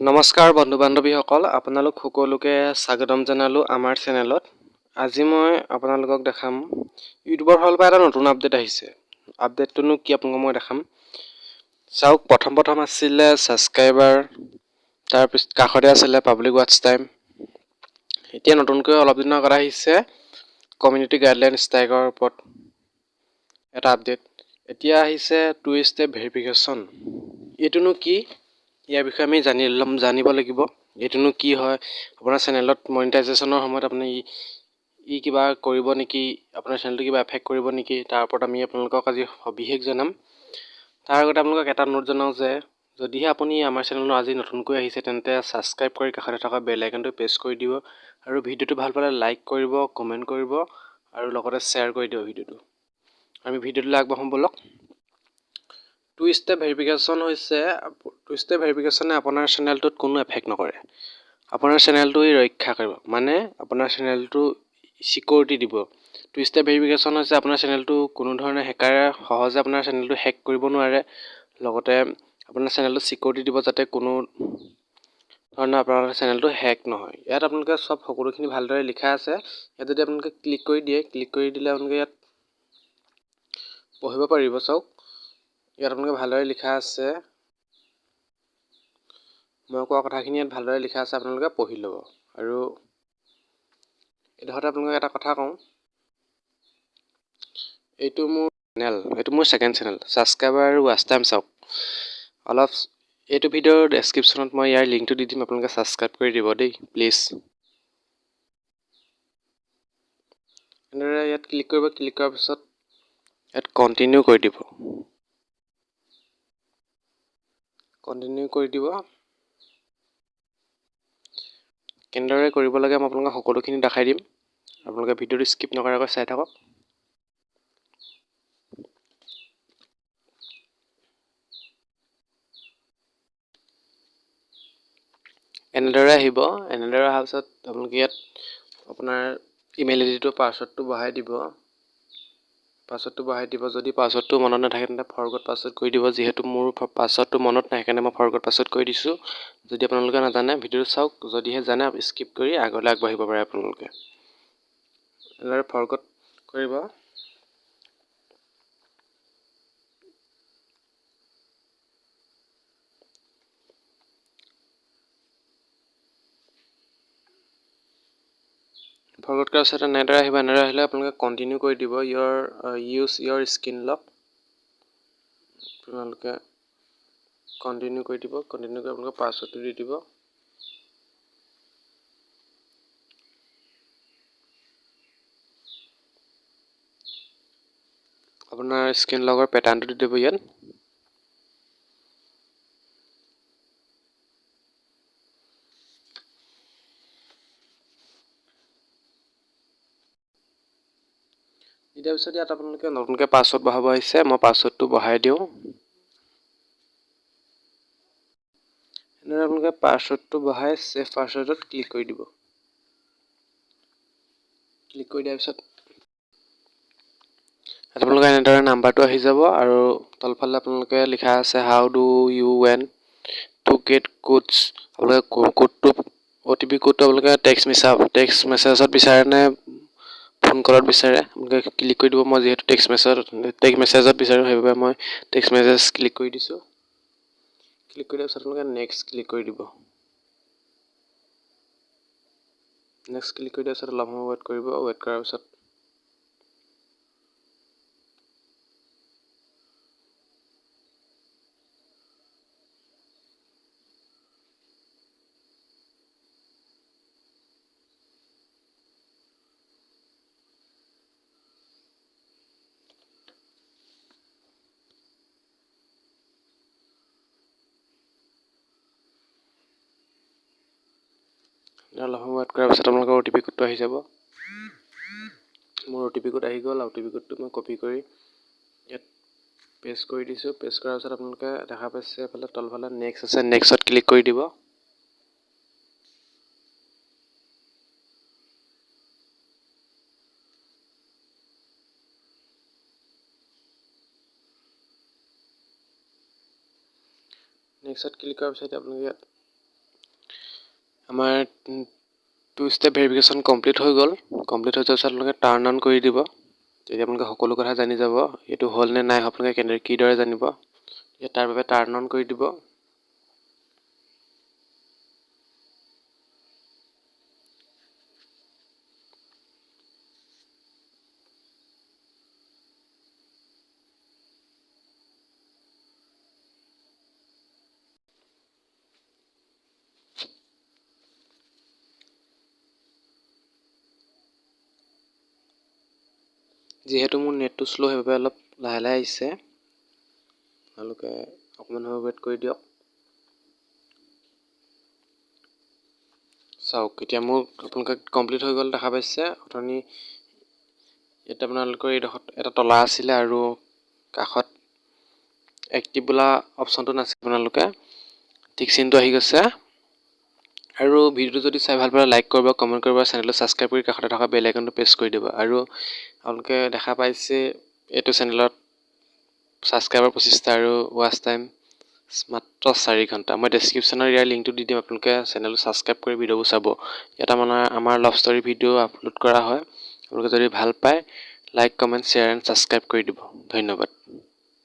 নমস্কাৰ বন্ধু বান্ধৱীসকল, আপোনালোক সকলোকে স্বাগতম জনালোঁ আমাৰ চেনেলত। আজি মই আপোনালোকক দেখাম ইউটিউবৰ ফালৰ পৰা এটা নতুন আপডেট আহিছে। আপডেটটোনো কি আপোনালোকক মই দেখাম। চাওক, প্ৰথম আছিলে ছাবস্ক্ৰাইবাৰ, তাৰপিছত কাষতে আছিলে পাব্লিক ৱাটচ টাইম। এতিয়া নতুনকৈ অলপ দিনৰ আগত আহিছে কমিউনিটি গাইডলাইন ষ্ট্ৰাইকৰ ওপৰত এটা আপডেট। এতিয়া আহিছে 2 ষ্টেপ ভেৰিফিকেশ্যন। এইটোনো কি, ইয়াৰ বিষয়ে আমি জানিব লাগিব। এইটোনো কি হয়, আপোনাৰ চেনেলত মনিটাইজেশ্যনৰ সময়ত আপুনি কিবা কৰিব নেকি, আপোনাৰ চেনেলটো কিবা এফেক্ট কৰিব নেকি, তাৰ ওপৰত আমি আপোনালোকক আজি সবিশেষ জনাম। তাৰ আগতে আপোনালোকক এটা নোট জনাওঁ যে যদিহে আপুনি আমাৰ চেনেলত আজি নতুনকৈ আহিছে তেন্তে ছাবস্ক্ৰাইব কৰি কাষতে থকা বেল আইকনটো প্ৰেছ কৰি দিব আৰু ভিডিঅ'টো ভাল পালে লাইক কৰিব, কমেণ্ট কৰিব আৰু লগতে শ্বেয়াৰ কৰি দিব ভিডিঅ'টো। আমি ভিডিঅ'টোলৈ আগবাঢ়ো ব'লক। 2 ষ্টেপ ভেৰিফিকেশ্যন হৈছে 2 ষ্টেপ ভেৰিফিকেশ্যনে আপোনাৰ চেনেলটোত কোনো এফেক্ট নকৰে। আপোনাৰ চেনেলটো ৰক্ষা কৰিব, মানে আপোনাৰ চেনেলটো ছিকিউৰিটি দিব। 2 ষ্টেপ ভেৰিফিকেশ্যন হৈছে আপোনাৰ চেনেলটো কোনো ধৰণৰ হেকাৰে সহজে আপোনাৰ চেনেলটো হেক কৰিব নোৱাৰে। লগতে আপোনাৰ চেনেলটো ছিকিউৰিটি দিব যাতে কোনো ধৰণৰ আপোনাৰ চেনেলটো হেক নহয়। ইয়াত আপোনালোকে সকলোখিনি ভালদৰে লিখা আছে। ইয়াত যদি আপোনালোকে ক্লিক কৰি দিলে আপোনালোকে ইয়াত পঢ়িব পাৰিব। চাওক, ইয়াত আপোনালোকে ভালদৰে লিখা আছে, মই কোৱা কথাখিনি ইয়াত ভালদৰে লিখা আছে, আপোনালোকে পঢ়ি ল'ব। আৰু এইডোখৰতে আপোনালোকে এটা কথা কওঁ, এইটো মোৰ ছেকেণ্ড চেনেল। ছাবস্ক্ৰাইবাৰ আৰু ৱাটচ টাইম চাওক। এইটো ভিডিঅ'ৰ ডেছক্ৰিপশ্যনত মই ইয়াৰ লিংকটো দি দিম, আপোনালোকে ছাবস্ক্ৰাইব কৰি দিব দেই প্লিজ। এনেদৰে ইয়াত ক্লিক কৰিব, ক্লিক কৰাৰ পিছত ইয়াত কণ্টিনিউ কৰি দিব। কেনেদৰে কৰিব লাগে মই আপোনালোকক সকলোখিনি দেখাই দিম। আপোনালোকে ভিডিঅ'টো স্কিপ নকৰাকৈ চাই থাকক। এনেদৰে আহিব। এনেদৰে অহাৰ পিছত আপোনালোকে ইয়াত আপোনাৰ ইমেইল আইডিটো পাছৱৰ্ডটো বহাই দিব। যদি পাছৱৰ্ডটো মনত নাথাকে তেন্তে ফৰগট পাছৱৰ্ড কৰি দিব। যিহেতু মোৰ পাছৱৰ্ডটো মনত নাই সেইকাৰণে মই ফৰগট পাছৱৰ্ড কৰি দিছোঁ। যদি আপোনালোকে নাজানে ভিডিঅ'টো চাওক, যদিহে জানে স্কিপ কৰি আগলৈ আগবাঢ়িব পাৰে আপোনালোকে। এনেদৰে ফৰগট কৰিব। ফৰগট কৰাৰ পিছত এনেদৰে আহিব। এনেদৰে আহিলে আপোনালোকে কণ্টিনিউ কৰি দিব। ইউজ ইয়ৰ স্ক্ৰীন লক, আপোনালোকে কণ্টিনিউ কৰি দিব। কণ্টিনিউ কৰি আপোনালোকে পাছৱৰ্ডটো দি দিব। আপোনাৰ স্ক্ৰীন লগৰ পেটাৰ্ণটো দি দিব ইয়াত। দিয়াৰ পিছত ইয়াত আপোনালোকে নতুনকৈ পাছৱৰ্ড বহাব আহিছে, মই পাছৱৰ্ডটো বহাই দিওঁ। এনেদৰে আপোনালোকে পাছৱৰ্ডটো বহাই ছেভ পাছৱৰ্ডত ক্লিক কৰি দিব। ক্লিক কৰি দিয়াৰ পিছত আপোনালোকে এনেদৰে নাম্বাৰটো আহি যাব আৰু তলফালে আপোনালোকে লিখা আছে হাউ ডু ইউ ৱেন টু গেট কোডছ। আপোনালোকে কোডটো OTP কোডটো আপোনালোকে টেক্সট মেছেজত বিচাৰে নে ফোন কলত বিচাৰে, আপোনালোকে ক্লিক কৰি দিব। মই যিহেতু টেক্সট মেছেজত বিচাৰোঁ সেইবাবে মই টেক্সট মেছেজ ক্লিক কৰি দিছোঁ। ক্লিক কৰি দিয়াৰ পিছত আপোনালোকে নেক্সট ক্লিক কৰি দিব। নেক্সট ক্লিক কৰি দিয়াৰ পিছত অলপ সময় ৱেইট কৰিব। ৱেইট কৰাৰ পিছত অলপ সময় ৱেইট কৰাৰ পিছত আপোনালোকৰ OTP কোডটো আহি যাব। মোৰ OTP কোড আহি গ'ল। OTP কোডটো মই কপি কৰি ইয়াত পেষ্ট কৰি দিছোঁ। পেষ্ট কৰাৰ পিছত আপোনালোকে দেখা পাইছে এইফালে তলফালে নেক্সট আছে, নেক্সটত ক্লিক কৰি দিব। নেক্সটত ক্লিক কৰাৰ পিছত আপোনালোকে ইয়াত আমাৰ 2 ষ্টেপ ভেৰিফিকেশ্যন কমপ্লিট হৈ গ'ল। কমপ্লিট হৈ যোৱাৰ পিছত আপোনালোকে টাৰ্ণ অন কৰি দিব। তেতিয়া আপোনালোকে সকলো কথা জানি যাব। এইটো হ'ল নে নাই আপোনালোকে কিদৰে জানিব। তাৰ বাবে টাৰ্ণ অন কৰি দিব। যিহেতু মোৰ নেটটো শ্ল' সেইবাবে অলপ লাহে লাহে আহিছে। আপোনালোকে অকণমান সময় ৱেইট কৰি দিয়ক। চাওক এতিয়া মোৰ আপোনালোকে কমপ্লিট হৈ গ'ল দেখা পাইছে। অথনি ইয়াতে আপোনালোকৰ এইডোখৰত এটা তলা আছিলে আৰু কাষত এক্টিভ বোলা অপশ্যনটো নাছিল। আপোনালোকে টিক চিনটো আহি গৈছে। আৰু ভিডিঅ'টো যদি চাই ভাল পায় লাইক কৰিব, কমেণ্ট কৰিব, চেনেলটো ছাবস্ক্ৰাইব কৰি কাষতে থকা বেল আইকনটো প্ৰেছ কৰি দিব। আৰু আপোনালোকে দেখা পাইছে এইটো চেনেলত ছাবস্ক্ৰাইবাৰ 25টা আৰু ৱাচ টাইম মাত্ৰ 4 ঘণ্টা। মই ডেছক্ৰিপশ্যনৰ ইয়াৰ লিংকটো দি দিম। আপোনালোকে চেনেলটো ছাবস্ক্ৰাইব কৰি ভিডিঅ'বোৰ চাব। ইয়াত আমাৰ লাভ ষ্টৰী ভিডিঅ' আপলোড কৰা হয়। আপোনালোকে যদি ভাল পায় like, comment, share and subscribe কৰি দিব। ধন্যবাদ।